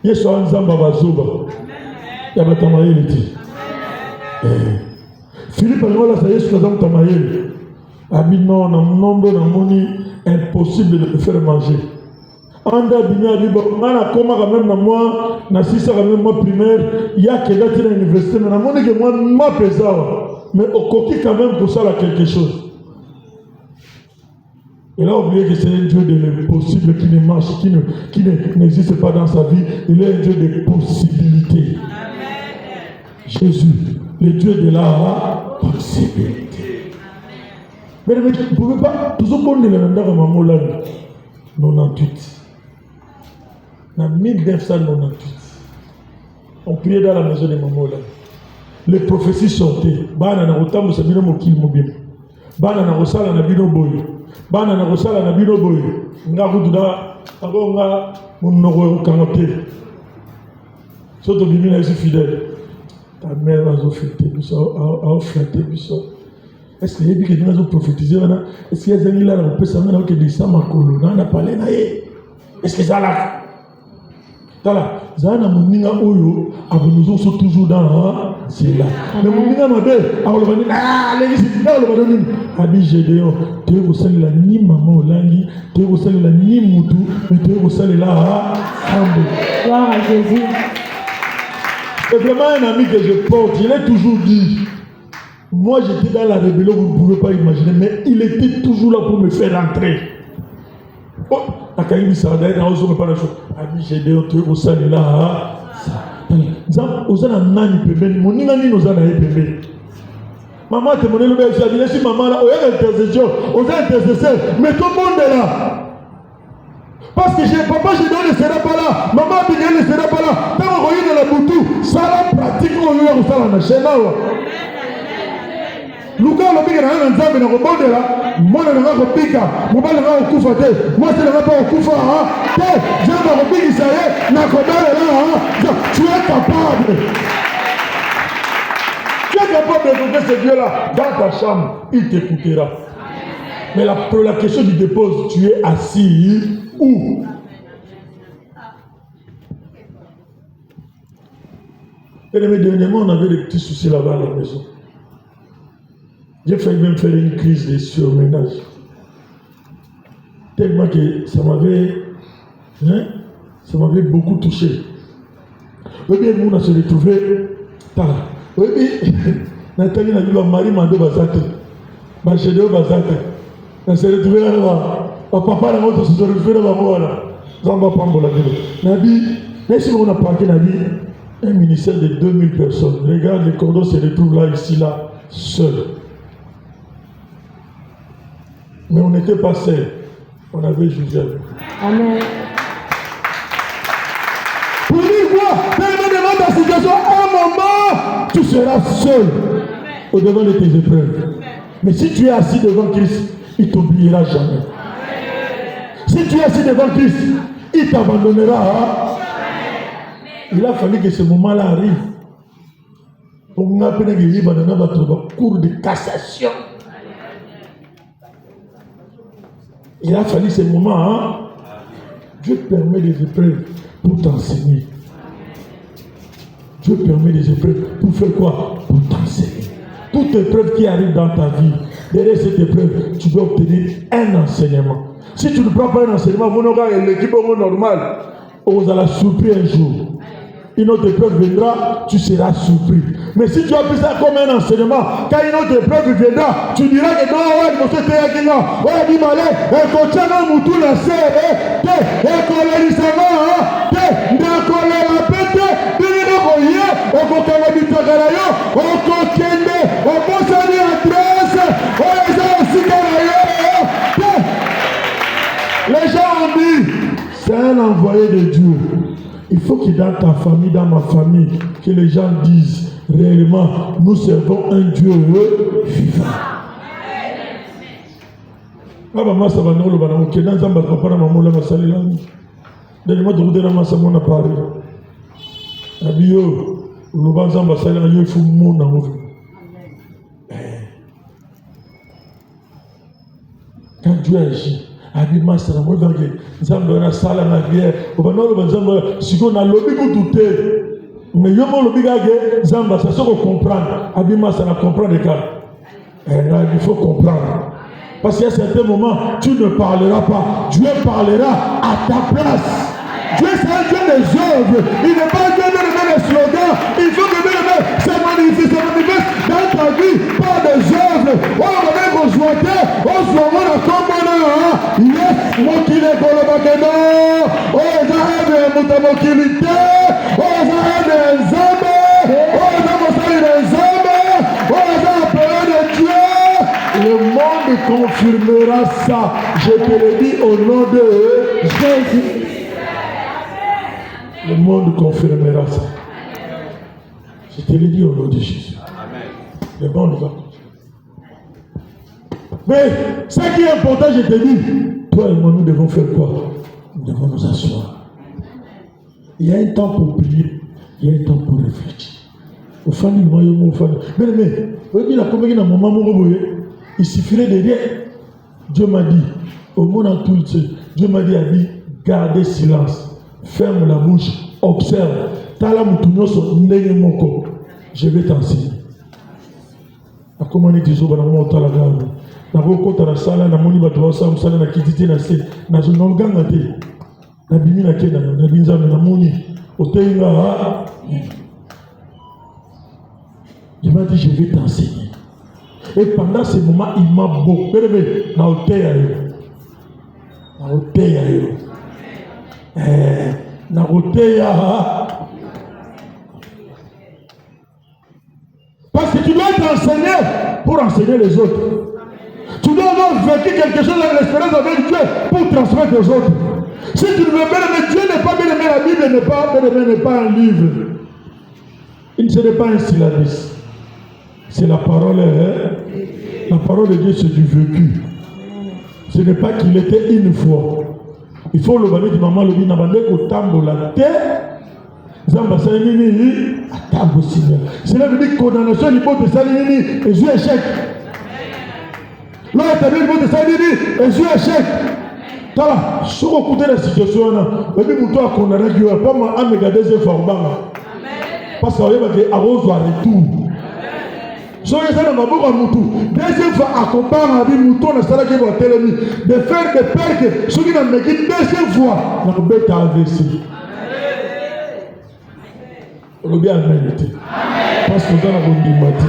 Yesu anzamba bazoba. Ya batamaye dit. Philippe alikola sa Yesu kazam tamaye. Abi non na nombre na moni impossible de le faire manger. Anda binya libo mana koma quand même na moi na sisa quand même moi primaire ya que dati na université mais na moni que moi ma pesao mais au coquille quand même pour ça là quelque chose. Il a oublié que c'est un Dieu de l'impossible qui ne marche, qui n'existe pas dans sa vie. Il est un Dieu de possibilités. Amen. Jésus, le Dieu de la possibilité. Mais vous ne pouvez pas toujours connaître le mandat de Maman 98. En 1998, on priait dans la maison de Maman. Les prophéties sortaient. Bana na rotamu sabino mokili mobim. Bana na rosala na bino boyo. Bana na rosala na bino boyo. Nga kududa agonga munoko kangote. Soto bimina est fidèle. Ta mère a offert biso. Est-ce que il y a des gens prophétisés là? Est-ce qu'il y a des gens là qui peuvent savoir que des samans colons n'a pas parlé là? Est-ce que ça là? Voilà, Zana Mouninga Oyo, nous sommes toujours dans c'est là. Mais Mouninga Mabé, Abi Gédéon, tu es au sein de la ni maman Olangi, tu es au sein de la ni Moutou, mais tu es au sein de la Hambo. Gloire à Jésus. C'est vraiment un ami que je porte, je l'ai toujours dit. Moi j'étais dans la rébellion, vous ne pouvez pas imaginer, mais il était toujours là pour me faire rentrer. Oh, la Kaïmi Sardaï, n'a osé pas la chose. Ami, j'ai dit, tu es au sein de là. Zam, aux ana nani pembeni, moninga ni nos ana pembeni. Maman te monnaie le bébé, si maman là, on a intercession, on a intercesseur, mais tout le monde est là. Parce que papa, je ne serai pas là, maman ne sera pas là. Tant qu'on est dans la boutou, ça la pratique, on est dans la chaîne là. Luka lobika na nzambe na kobondela mwana na kopika mobali na okufa te moi c'est na pas okufa te nzambe kopikisa ye na kobelela tu es capable. Tu es capable d'écouter ce Dieu-là dans ta chambre, il t'écoutera. Mais pour la question du dépose, tu es assis où? Et dernièrement, on avait des petits soucis là-bas à la maison. J'ai failli même faire une crise de surménage. Tellement que ça m'avait beaucoup touché. Oui, bien, nous, on a se retrouvé tard. Oui, Nathalie n'a dit que Marie m'a dit que je suis on s'est retrouvé là-bas. Papa n'a pas se retrouvé là-bas. Zamba Pambola. Nabi, même si on a parqué Nabi, un ministère de 2000 personnes. Regarde, les cordons se retrouvent là, ici, là, seuls. Mais on n'était pas seuls. On avait Joseph. Amen. Pour dire quoi? Tellement devant ta situation, à un moment, tu seras seul au-devant de tes épreuves. Mais si tu es assis devant Christ, il ne t'oubliera jamais. Si tu es assis devant Christ, il ne t'abandonnera. Il a fallu que ce moment-là arrive. Pour nous appeler un cours de cassation. Il a fallu ce moment. Dieu permet des épreuves pour t'enseigner. Dieu permet des épreuves pour faire quoi? Pour t'enseigner. Toute épreuve qui arrive dans ta vie, derrière cette épreuve, tu dois obtenir un enseignement. Si tu ne prends pas un enseignement, l'équipe normale, on va surpris un jour. Une autre épreuve viendra, tu seras surpris. Mais si tu as pris ça comme un enseignement, quand une autre épreuve viendra, tu diras que non, ouais, je me suis dit, ouais, dis malé, et quand tu as un moutou la serre, et quand les savants, d'accord, la pète, les gens ont dit, c'est un envoyé de Dieu. Il faut que dans ta famille, dans ma famille, que les gens disent réellement, nous servons un Dieu vivant. Quand Dieu agit, Abi Master, moi, Zambara Sala Navier, Obano, Zambara, si on a lobby pour douter, mais Yomo lobby gagé, Zamba, ça se comprendre. Abi Master a comprendre les cas. Il faut comprendre. Parce qu'à certains moments, tu ne parleras pas. Dieu parlera à ta place. Dieu, c'est un Dieu des œuvres. Il n'est pas un Dieu de donner des slogans. Il faut que Dieu se manifeste dans ta vie par des œuvres. On va rejoindre, on se voit dans ton bonheur. Yes, mon qui est pour le baqueno. On a des moutamokilités. On a des hommes. On a des hommes. On a appelé de Dieu. Le monde confirmera ça. Je te le dis au nom de Jésus. Le monde confirmera ça. Je te le dis au nom de Jésus. Le monde va confirmer. Mais ce qui est important, je te dis, toi et moi, nous devons faire quoi? Nous devons nous asseoir. Il y a un temps pour prier, il y a un temps pour réfléchir. Au fond du moyen, au fond. Mais, vous voyez, la moment il suffirait de dire, Dieu m'a dit, au monde en tout, Dieu m'a dit, gardez silence. Ferme la bouche, observe. Je vais t'enseigner. Comment on est dit, na boko na sala na moni bato ba sa musala na kititi na se na zono ganga te na bimi na kenda na binza na moni otenga il m'a dit je vais t'enseigner. Et pendant ce moment il m'a beaucoup bébé na oteya yo na oteya parce que tu dois t'enseigner. pour enseigner les autres. Tu dois avoir vécu quelque chose dans l'espérance avec Dieu pour transmettre aux autres. Si tu ne veux bien aimer, Dieu n'est pas bien aimé, la Bible n'est pas bien aimée, n'est pas un livre. Ce n'est pas un syllabus. C'est la parole. La parole de Dieu, c'est du vécu. Ce n'est pas qu'il était une fois. Il faut le bannir de maman, le dit, n'abandonne au tambour la terre. Zamba Salini, à tambour Seigneur. Cela veut dire condamnation, il faut de Salini, et je échec. Là, tu as vu le mot de Salini, et je échec. Tala, si vous écoutez la situation, vous avez dit, vous condamné, vous n'avez pas à me garder ce format. Parce que vous avez dit, à vos retour. Si vous avez dit, deuxième fois, accompagne avec mouton, de faire des pères que ceux qui n'ont pas dit deuxième fois, on va bête à AVC. On va bien améliorer. Parce que vous avez dit, au bête,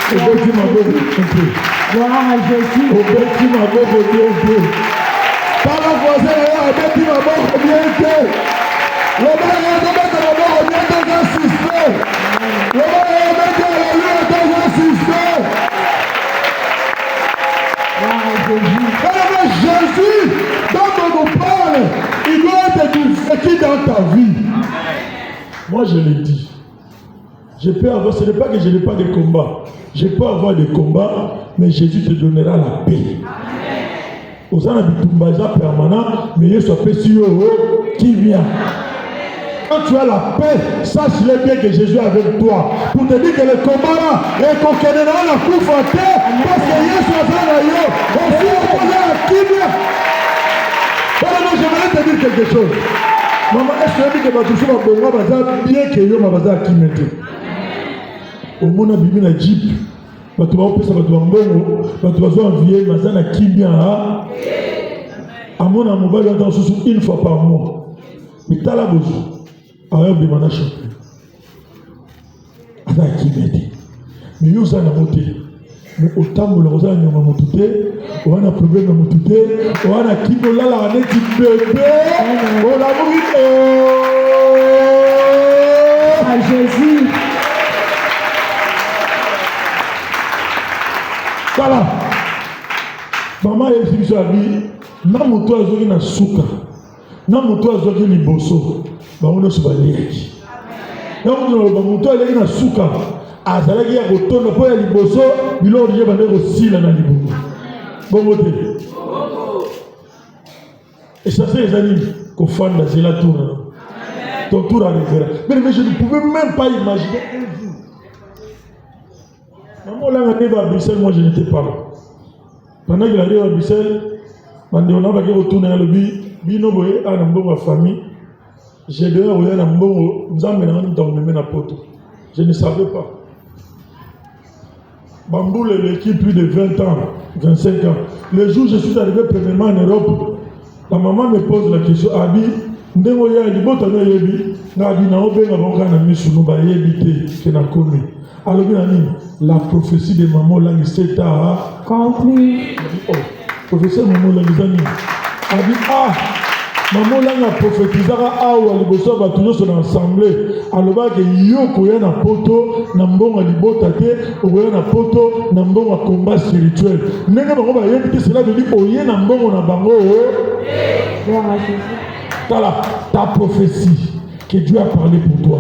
tu m'as dit, gloire à Jésus. Au bête, tu m'as dit, par la voisine, au bête, tu m'as dit, le bain est de mettre la mort au bien de l'assister. Le bain est de mettre la lueur de l'assister. Jésus, dont on nous parle, il doit être vécu dans ta vie. Moi, je l'ai dit. Je peux avoir, ce n'est pas que je n'ai pas de combat. Je peux avoir des combats, mais Jésus te donnera la paix. Aux anabitumbaza permanent, mais il soit précieux qui vient. Quand tu as la paix, sache-le bien que Jésus est avec toi. Pour te dire que le combat là est conquéré dans la cour terre, parce que Jésus est avec toi. Aussi, on a la Kibia. Voilà, j'aimerais te dire quelque chose. Maman, est-ce que tu as dit que tu as bien que yo mabaza à Kimete? Au monde a bibi la Jeep. Tu vas opérer ça, tu vas mbongo, tu vas envier mazana Kibia. À mon amour, il va sous une fois par mois. Mais tu as la besoin. Alors, il m'a chanté. Avec qui m'aide. Mais il y a un moté. Mais autant que l'on a un moté, on a un problème de moté, on a un qui nous l'a la année du bébé, on a mouru. À Jésus. Voilà. Maman est ici sur la vie. Na moto a zori na suka. Na moto a zori liboso. Baono subaliaki. Donc le moto est na suka. Azalaki ya kotonda po ya liboso biloko je bande kosila na libumu. Bongo te. Et ça c'est les amis qu'on fait dans la tour. Ton tour arrivera. Mais je ne pouvais même pas imaginer un jour. Maman là arrivé à Bruxelles, moi je n'étais pas là. Pendant qu'il arrive à Bruxelles, on a retourné à l'objet, bino boye à la famille. J'ai dû aller à Mbongo, nous avons mené à Poto. Je ne savais pas. Bamboul est l'équipe plus de 20 ans, 25 ans. Le jour où je suis arrivé premièrement en Europe, la maman me pose la question, Abi, Ndemoya, Libotano Yebi, Nabi Naobe, Nabonga, Namisunu, Bayebite, Kenakomi. Alors, la prophétie de maman, là, c'est à compris. Oh, professeur maman, là, les amis. Elle dit, ah, maman, là, la prophétisé, ah, ou à l'Iboso, va toujours son assemblée. Alors, que Yoko, y a un poto, Nambon, à l'Ibotate, ou y a un poto, Nambon, à combat spirituel. N'est-ce pas, on va y éviter cela de dire, oh, y a Nambon, on a bango, ta prophétie que Dieu a parlé pour toi.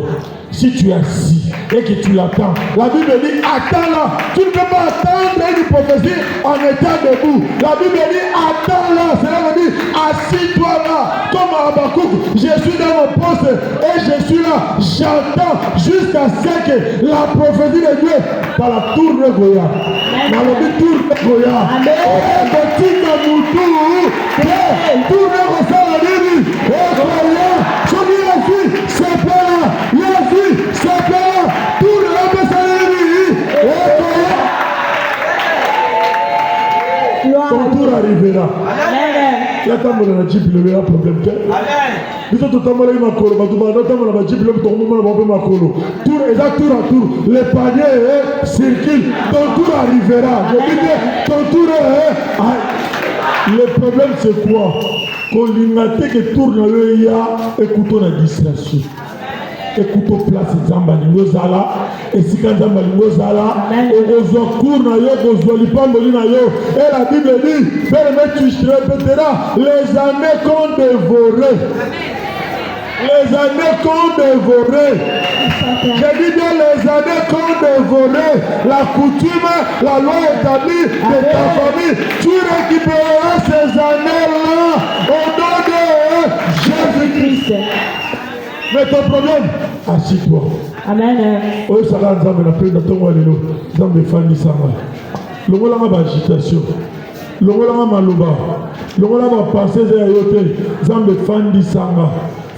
Si tu es assis et que tu l'attends, la Bible dit attends-la. Tu ne peux pas attendre une prophétie en étant debout. La Bible dit attends-la. Cela veut dire assis-toi là. Comme à Habakkuk, je suis dans mon poste et je suis là. J'attends jusqu'à ce que la prophétie de Dieu dans la tour de Goya. Dans le tour de Goya. Et petit comme Moutou, tour de Goya, la Bible. Et Goya, je dis la fille, c'est pas là. C'est là, tout le monde s'est ton tour arrivera. Il y a tant de Jeep, il y a un problème. Il y a tout le monde qui m'a collé. Il y a Jeep, il y a tout le monde qui m'a collé. Tour à tour, les paniers circulent. Ton tour arrivera. Je dis que ton tour est. Le problème c'est quoi? Qu'on lui que tourne le ya, écoutons la distraction. écoute place nzamba lingozala esika nzamba lingozala okozwa cour na yo kozwa lipamboli na yo et la Bible dit mais tu répéteras les années qu'on dévoré. Les années qu'on dévoré. J'ai dit bien les années qu'on dévoré. La coutume, la loi établie de ta famille. Tu récupéreras ces années-là au nom de Jésus-Christ. Mais ton problème, assis-toi. Amen. Oh, ça va, nous avons appelé dans ton roi, nous avons défendu ça. Nous avons agitation. Nous avons maloba. Nous avons pensé à yote. Nous avons défendu ça.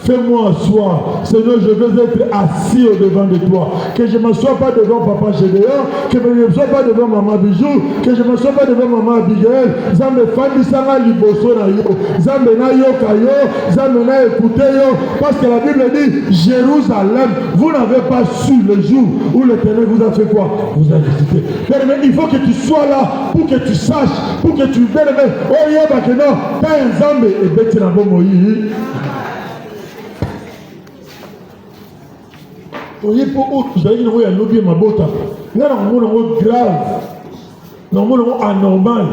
Fais-moi asseoir. Seigneur, je veux être assis au-devant de toi. Que je ne m'assoie pas devant Papa Gédéon. Que je ne m'assoie pas devant Maman Bijou. Que je ne m'assoie pas devant Maman Abigail. Zambe Fandi Sanga Liboso na yo. Zambe na yo kayo. Zambe na écouté yo. Parce que la Bible dit Jérusalem. Vous n'avez pas su le jour où l'Éternel vous a fait quoi? Vous a visité. Mais il faut que tu sois là pour que tu saches. Pour que tu viennes. Oh, yeba que non. Quand un Zambe est bêté dans bon moïse. Oye pour autre, vous allez dire que lobby ma botte. Là, on est grave, on anormal.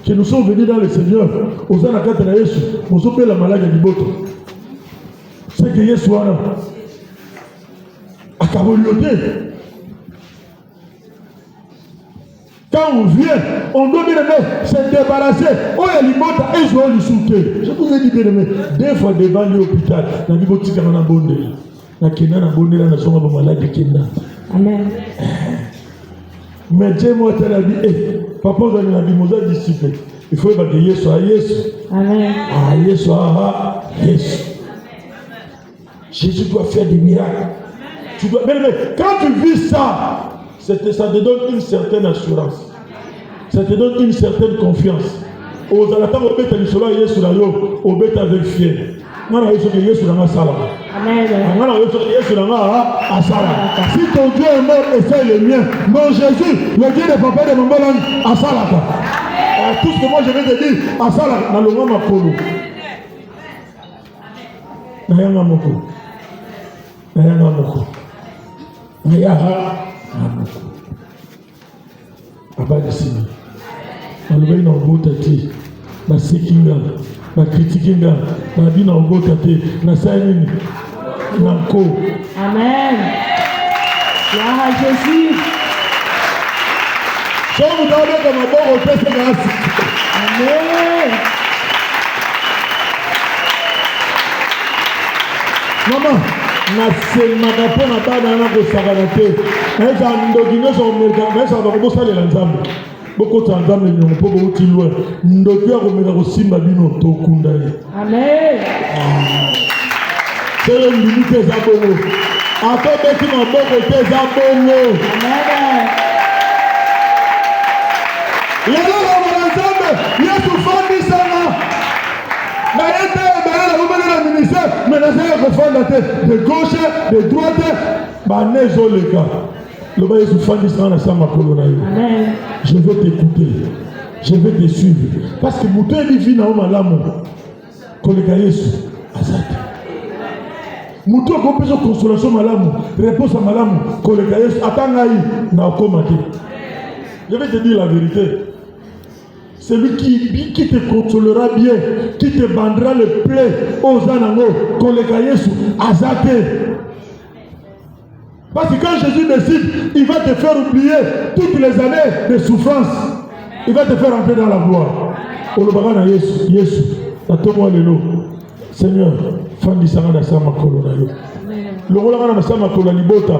Que nous sommes venus dans le Seigneur. Aux anakata na Yesu, nous sommes la maladie du botte. C'est que Yesu a akabolioté. Quand on vient, on doit bien aimer se débarrasser. Oh, il y a l'imota et je vais le souter. Je vous ai dit bien aimé, deux fois devant l'hôpital, la vie botique en a bonne. Na kenda na bonne na songa ba malade kenda. Amen. Mais Dieu m'a dit papa vous avez la bimosa disciple. Il faut que Yesu a Yesu. Amen. Ah Yesu ah Yesu. Jésus doit faire des miracles. Tu dois mais quand tu vis ça, ça te donne une certaine assurance. Ça te donne une certaine confiance. Aux alatans au bête du soleil Yesu la yo, au bête avec fier. Non, il faut que Yesu la sala. Amen. Si ton Dieu est mort, essaye le mien. Non, Jésus, le Dieu de papa de maman, à Salata. Tout ce que moi je vais te dire, à Salata, dans le monde Makolo. Nayanga Moko. Nayanga Moko. Nayaha Moko. Abadi Simi. Malubei na Obotati. Basikinga. Bakitikinga. Babi na Obotati. Nasayini. Nanko. Amen. Gloire à Jésus. Si vous avez comme un bon hôtel, c'est grâce. Amen. Maman, c'est ma capone à part dans la Saganate. Elle a un document sur le mercant, mais ça va beaucoup saler l'ensemble. Beaucoup d'ensemble, mais on peut beaucoup loin. Ndokia comme aussi Mabino Tokundaye. Amen. C'est une limite des abonnés. Après, tu m'as beaucoup des abonnés. Amen. Les gens vont ensemble. Il y a tout fond de ça. Mais de gauche, de droite, je vais t'écouter, je vais te suivre. Parce que mon père dit na malamu, koleka Yesu azati. Muto ko peso consolation malamu, réponse à malamu, koleka Yesu atangai na okomate. Je vais te dire la vérité. Celui qui te consolera bien, qui te bandera le plaies aux anango, koleka Yesu azate. Parce que quand Jésus décide, il va te faire oublier toutes les années de souffrance. Il va te faire entrer dans la gloire. Olobagana Yesu, Yesu, attends-moi le nom. Seigneur, fandi sangana sama kolona yo. Longola na sama kola libota.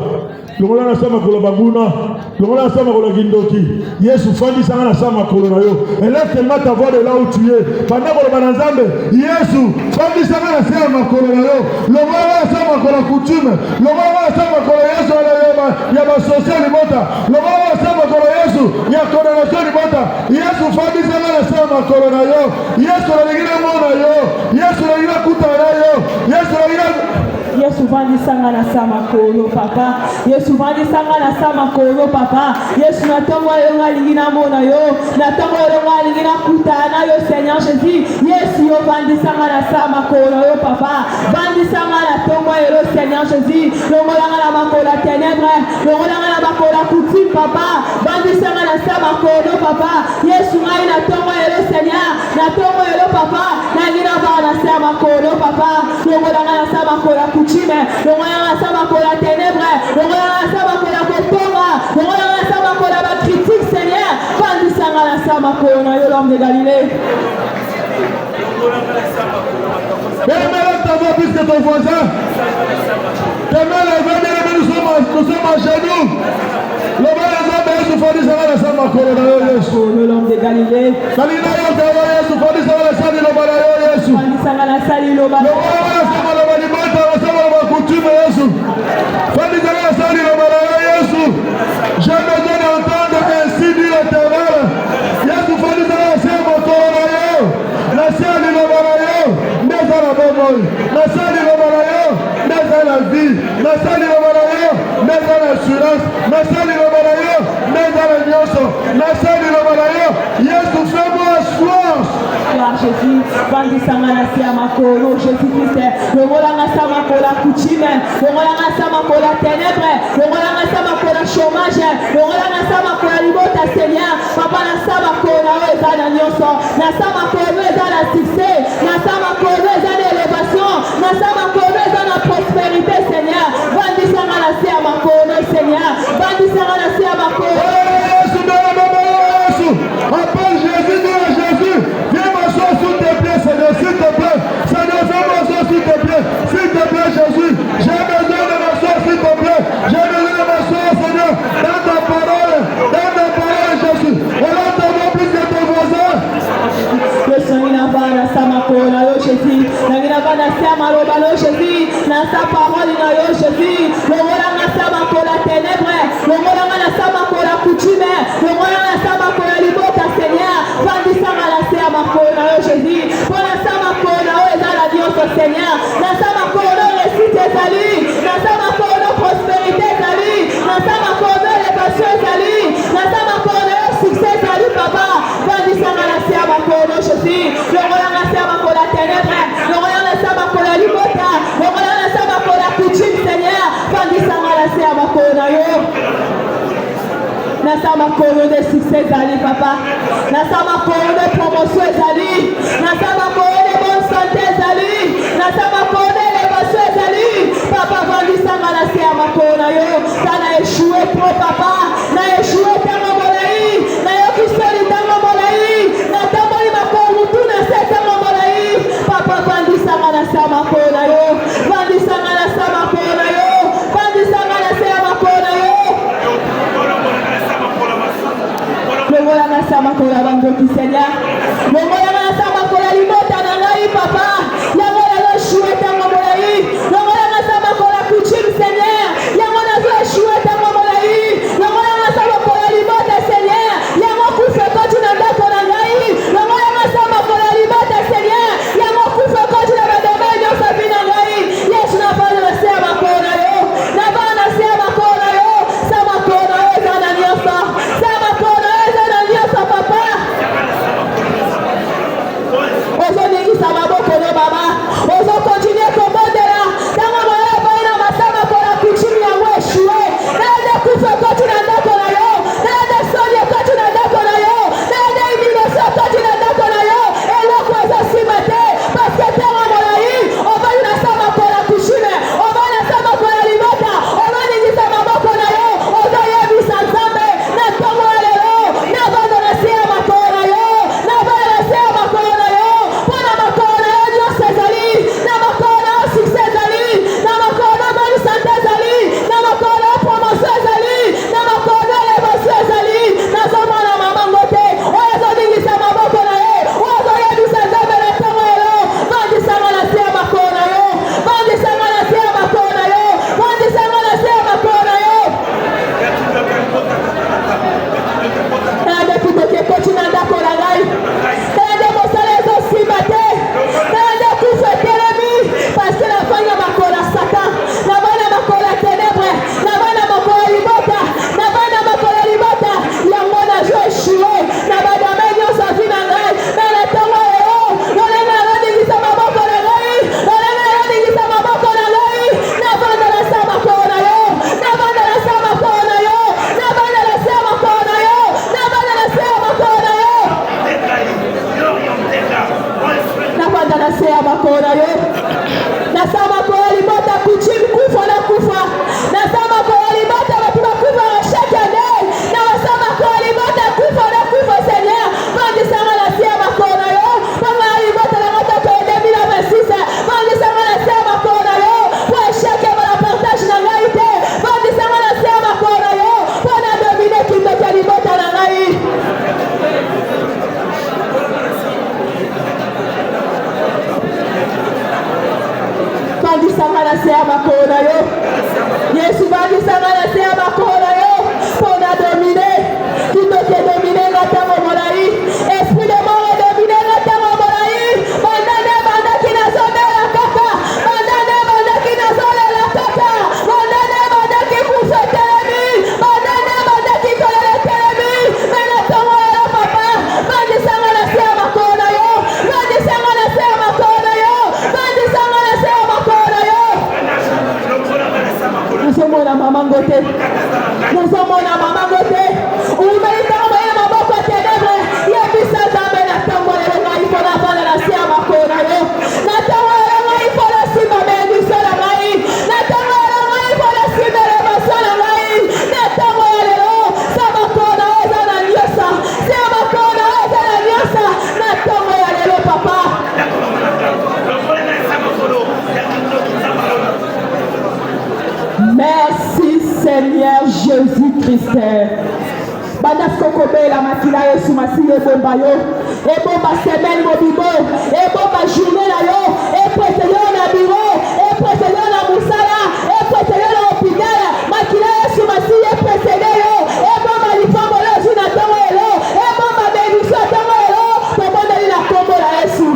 Longola na sama kola baguna. Longola na sama kola gindoki. Yesu fandi sangana sama kolona yo. Élève tellement ta voix de là où tu es. Pendant que le bananzambe, Yesu fandi sangana sama kolona yo. Longola na sama kola coutume. Longola na sama kola Yesu ya ba social libota. Longola na sama kola Yesu ya condamnation libota. Yesu fandi sangana sama kolona yo. Yesu la ligina mona yo. Yesu la ligina kutana yo. Yesu la ligina Yesu vandisanga na sama kolo papa. Yesu vandisanga na sama kolo papa. Yesu na tongo yonga lingina mona yo. Na tongo yonga lingina kutana yo Seigneur Jésus. Yesu yo vandisanga na sama kolo yo papa. Vandisanga na tongo yo Seigneur Jésus. Longolanga na makola ténèbre. Longolanga na makola coutume papa. Vandisanga na sama kolo papa. Yesu ngai na tongo yo Seigneur. Na tongo yo papa. Na ngina va na sama kolo papa. Longolanga na sama kola coutume. Longolanga na sama kola ténèbre. Longolanga na sama kola kotonga. Longolanga na sama kola ba critique Seigneur. Vandisanga na sama kolo yo l'homme de Galilée. Aimez ta voix plus que ton voisin. Aimez les bien-aimés, nous sommes à genoux. Le bon exemple, Yesu fondisanga na sama kolo na yo Yesu. L'homme de Galilée. Salina yo tawa Yesu fondisanga na sali lo bala yo Yesu. Vandisanga na sali lo bala. Le bon sama lo bali mata na sama lo coutume Yesu. Fondisanga na sali lo bala yo Yesu. J'ai besoin d'entendre ainsi dit l'Éternel. Yesu fondisanga na sama kolo na yo. Na sali lo bala yo. Ndeza na bobo. Na sali lo bala yo. Ndeza na vie. Na sali lo bala yo. Ndeza na assurance. Na sali lo bala yo. Ndeza na nyonso. Na sali lo bala yo. Yesu fais-moi assurance. Jésus, vandisanga na sia makolo Jésus Christ. Longolanga sama kola coutume. Longolanga sama kola ténèbre. Longolanga sama kola chômage. Longolanga sama kola libota Seigneur. Papa na sama kola eza na nyonso. Na sama kola eza na succès. Na sama kola eza na élévation. Na sama kola eza na prospérité Seigneur. Vandisanga na sia makolo Seigneur. Vandisanga na sia makolo. Appelle Jésus, dis à Jésus, viens m'asseoir sous tes pieds, Seigneur, s'il te plaît. Seigneur, viens m'asseoir s'il te plaît. S'il te plaît, Jésus, j'ai besoin de m'asseoir, s'il te plaît. J'ai besoin de m'asseoir, Seigneur, dans ta parole, Jésus. Et là, ta voix plus que ton voisin. Jésus, na sa parole na yo Jésus, longolanga sama kola ténèbre, longolanga na sama kola coutume, longolanga na sama kola libota Seigneur, vandisanga na se makolo na yo Jésus, pour na sama kola o eza la nyonso Seigneur, na sama kola réussite ezali, na sama kola prospérité ezali, na sama kola élévation ezali, na sama kola succès ezali papa, vandisanga na se makolo Jésus, longolanga se makola ténèbre, longolanga se makola libota, longolanga se makola coutume Seigneur, vandisanga na se makolo na yo. Nasa makolo de succès ezali papa, nasa makolo de promotion ezali, nasa makolo de bonne santé ezali, nasa makolo de élévation ezali, papa vandisanga na se makolo na yo, kana échoué trop papa, na échoué tango molai, na yokisoli tango molai, na tamboli makolo tu na se tango molai, papa vandisanga na se makolo na yo, vandisanga na se makolo na yo, vandisanga na se makolo na yo. Longolanga sama kola bandoki Seigneur, longolanga sama kola libota na ngai papa, yango na lo choué tango molai, longolanga sama kola coutume Seigneur, yango na lo choué tango molai, longolanga sama kola libota Seigneur, yango kufa koti na ndako na ngai, longolanga sama kola libota Seigneur, yango kufa koti na badome nyonso bi na ngai, Yesu na bana na se makolo yo, na bana na se makolo yo, sama kola yo eza na nyonso, sama kola papa. makona yo. Nasema kwa libota kuchim kufa na kufa. Nasema kwa libota watu kufa chaque année. Na wasema kwa libota kufa na kufa Seigneur. Bandi sana na sia makona yo. Banga libota na mata kwa 2026. Bandi sana na sia makona yo. Kwa chaque bala partage na ngaite. Bandi sana na sia makona yo. Kwa na dominer kindo cha libota na ngai. Bandi sana na sia makona yo. Yesu bandi sana na sia makona yo. Pona dominer. Kindo ke dominer na tamo molai. Esprit de mort dominer na tamo molai. Bandane banda kina zone la kaka. Bandane banda kina zone la kaka. Bandane banda ki kufelemi. Bandane banda ki kolelemi. Mena tamo la papa. Bandi sana na sia makona yo. Bandi sana na sia makona yo. Bandi sana na sia makona yo. Nous sommes la maman gote. Nous sommes la maman gote. Umeita mwenye maboko tenebra. Yebisa zambe na tango lelo ngai pona pala na sia makona yo. Na tango lelo ngai pona sima bengi sala ngai. Na tango lelo ngai pona sima reba sala ngai. Na tango lelo sama kona eza na nyosa. Sama kona eza na nyosa. Na tango lelo papa. Merci Seigneur Jésus-Christ. Banasko la makila Yesu masiye bomba yo. E bomba semaine mobibo. E bomba journée la yo. E prete yo na bureau. E prete yo na musala. E prete yo na hôpital. Makila Yesu masiye prete yo. E bomba lifambo lo jina tongo elo. E bomba bendiso tongo elo. Tombona li na kombo la Yesu.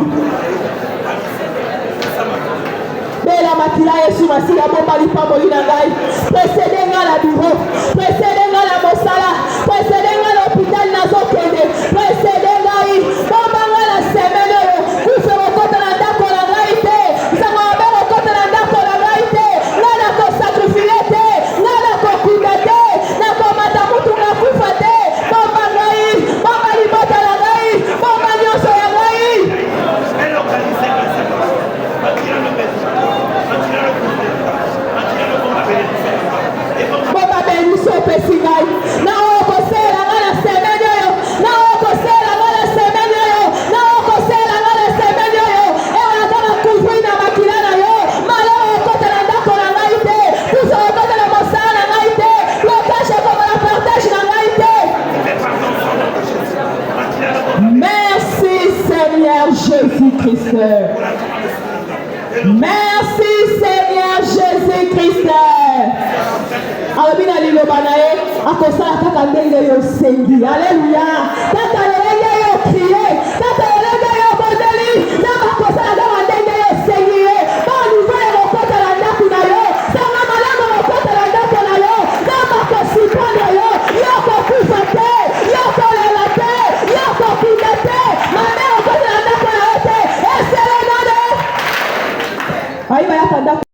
Bela makila Yesu masiya bomba lifambo li na ngai. Précédé nga la bureau. Précédé nga la mosala. Précédé nga l'hôpital nazo kende. Précédé nga yi. Bomba nga la semaine yo. Kufe wakota na ndako la ngai te. Zanga wabe wakota na ndako la ngai te. Nga na ko sakrifile te. Nga na ko kuda te. Na ko mata mutu nga kufa te. Bomba nga yi. Bomba libota la ngai. Bomba nyonso ya ngai. Bomba bendiso pesi ngai. Na oko sela nga la semaine yo. Na oko sela nga la semaine yo. Na oko sela nga la semaine yo. E wana kama kufui na makila na yo. Malo okota na ndako na ngai te. Kuso okota na mosala na ngai te. Lokashe koma na partage na ngai te. Merci Seigneur Jésus-Christ. Merci Seigneur Jésus-Christ. Alobina liloba na ye akosala kaka ndenge yo sengi. Alléluia. Kaka